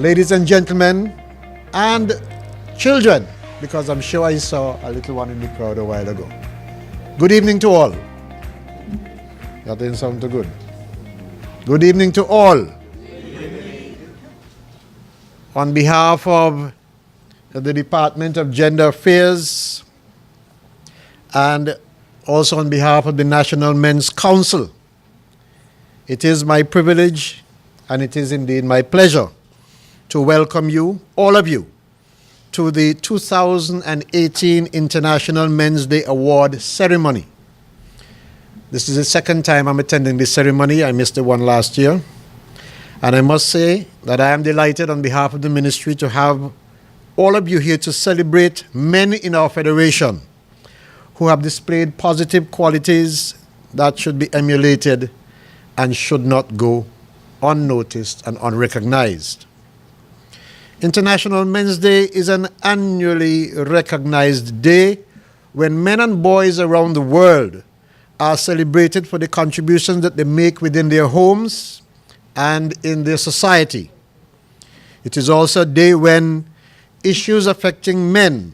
ladies and gentlemen, and children, because I'm sure I saw a little one in the crowd a while ago. Good evening to all. That didn't sound too good. Good evening to all. On behalf of the Department of Gender Affairs and also on behalf of the National Men's Council, it is my privilege and it is indeed my pleasure to welcome you, all of you, to the 2018 International Men's Day Award ceremony. This is the second time I'm attending this ceremony. I missed the one last year. And I must say that I am delighted on behalf of the ministry to have all of you here to celebrate men in our federation who have displayed positive qualities that should be emulated and should not go unnoticed and unrecognized. International Men's Day is an annually recognized day when men and boys around the world are celebrated for the contributions that they make within their homes and in their society. It is also a day when issues affecting men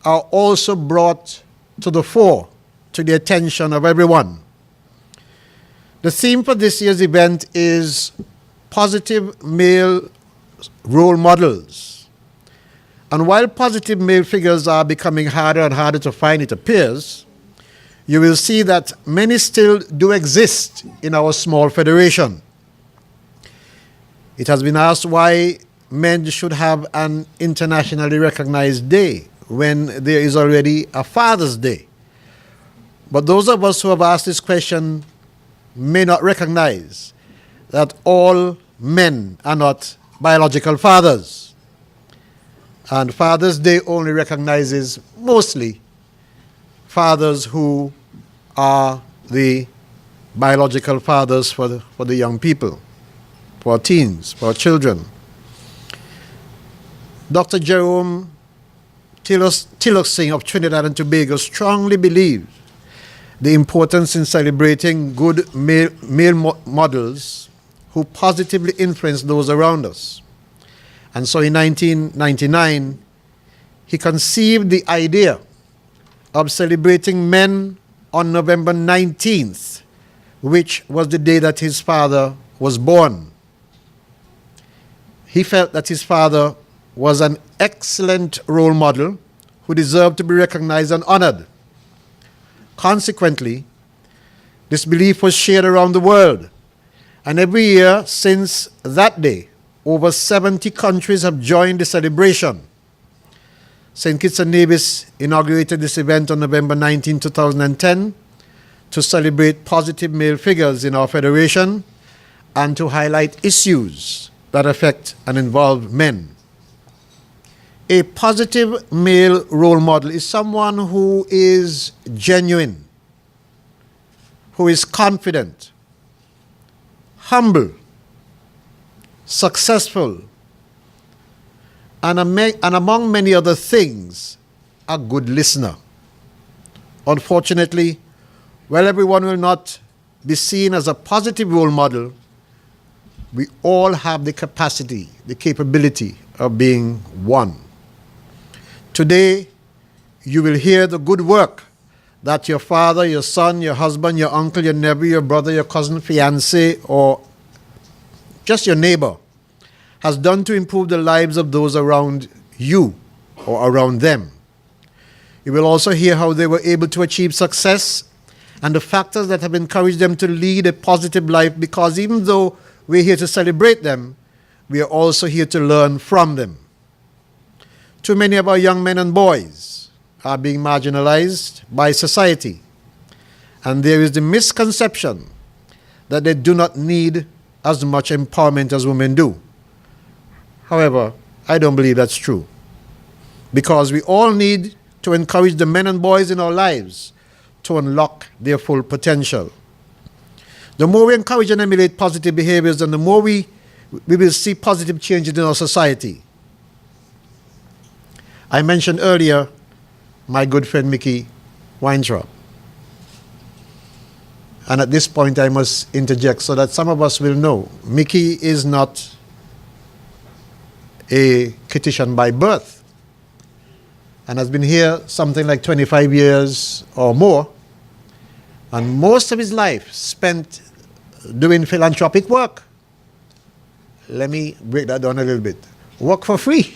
are also brought to the fore, to the attention of everyone. The theme for this year's event is positive male role models. And while positive male figures are becoming harder and harder to find, it appears, you will see that many still do exist in our small federation. It has been asked why men should have an internationally recognized day when there is already a Father's Day. But those of us who have asked this question may not recognize that all men are not biological fathers. And Father's Day only recognizes mostly fathers who are the biological fathers for the young people, for our teens, for our children. Dr. Jerome Tillotsing of Trinidad and Tobago strongly believes the importance in celebrating good male models who positively influence those around us. And so in 1999, he conceived the idea of celebrating men on November 19th, which was the day that his father was born. He felt that his father was an excellent role model who deserved to be recognized and honored. Consequently, this belief was shared around the world. And every year since that day, over 70 countries have joined the celebration. St. Kitts and Nevis inaugurated this event on November 19, 2010 to celebrate positive male figures in our federation and to highlight issues that affect and involve men. A positive male role model is someone who is genuine, who is confident, humble, successful, and among many other things, a good listener. Unfortunately, while everyone will not be seen as a positive role model, we all have the capacity, the capability of being one. Today, you will hear the good work that your father, your son, your husband, your uncle, your nephew, your brother, your cousin, fiancé, or just your neighbor has done to improve the lives of those around you or around them. You will also hear how they were able to achieve success and the factors that have encouraged them to lead a positive life, because even though we're here to celebrate them, we are also here to learn from them. Too many of our young men and boys are being marginalized by society, and there is the misconception that they do not need as much empowerment as women do. However, I don't believe that's true, because we all need to encourage the men and boys in our lives to unlock their full potential. The more we encourage and emulate positive behaviors, and the more we will see positive changes in our society. I mentioned earlier my good friend Mickey Weintraub. And at this point I must interject so that some of us will know. Mickey is not a Kittian by birth and has been here something like 25 years or more, and most of his life spent doing philanthropic work. Let me break that down a little bit. Work for free.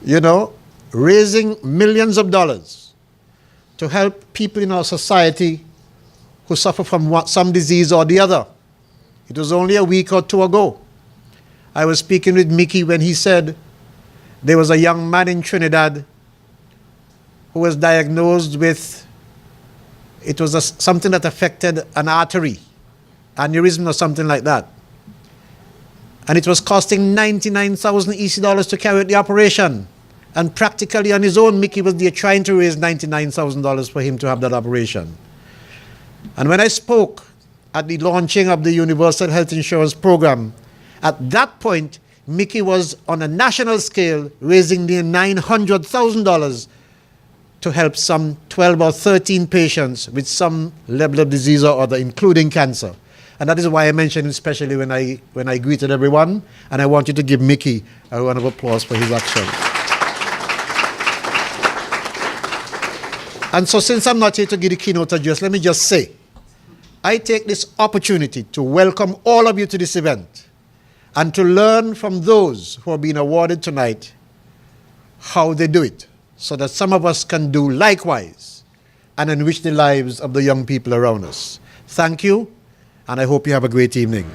You know, raising millions of dollars to help people in our society who suffer from some disease or the other. It was only a week or two ago. I was speaking with Mickey when he said there was a young man in Trinidad who was diagnosed with, it was something that affected an artery, aneurysm or something like that. And it was costing 99,000 EC dollars to carry out the operation. And practically on his own, Mickey was there trying to raise $99,000 for him to have that operation. And when I spoke at the launching of the Universal Health Insurance Program, at that point, Mickey was on a national scale raising near $900,000 to help some 12 or 13 patients with some level of disease or other, including cancer. And that is why I mentioned him especially when I greeted everyone. And I want you to give Mickey a round of applause for his action. And so since I'm not here to give the keynote address, let me just say, I take this opportunity to welcome all of you to this event and to learn from those who are being awarded tonight how they do it, so that some of us can do likewise and enrich the lives of the young people around us. Thank you, and I hope you have a great evening.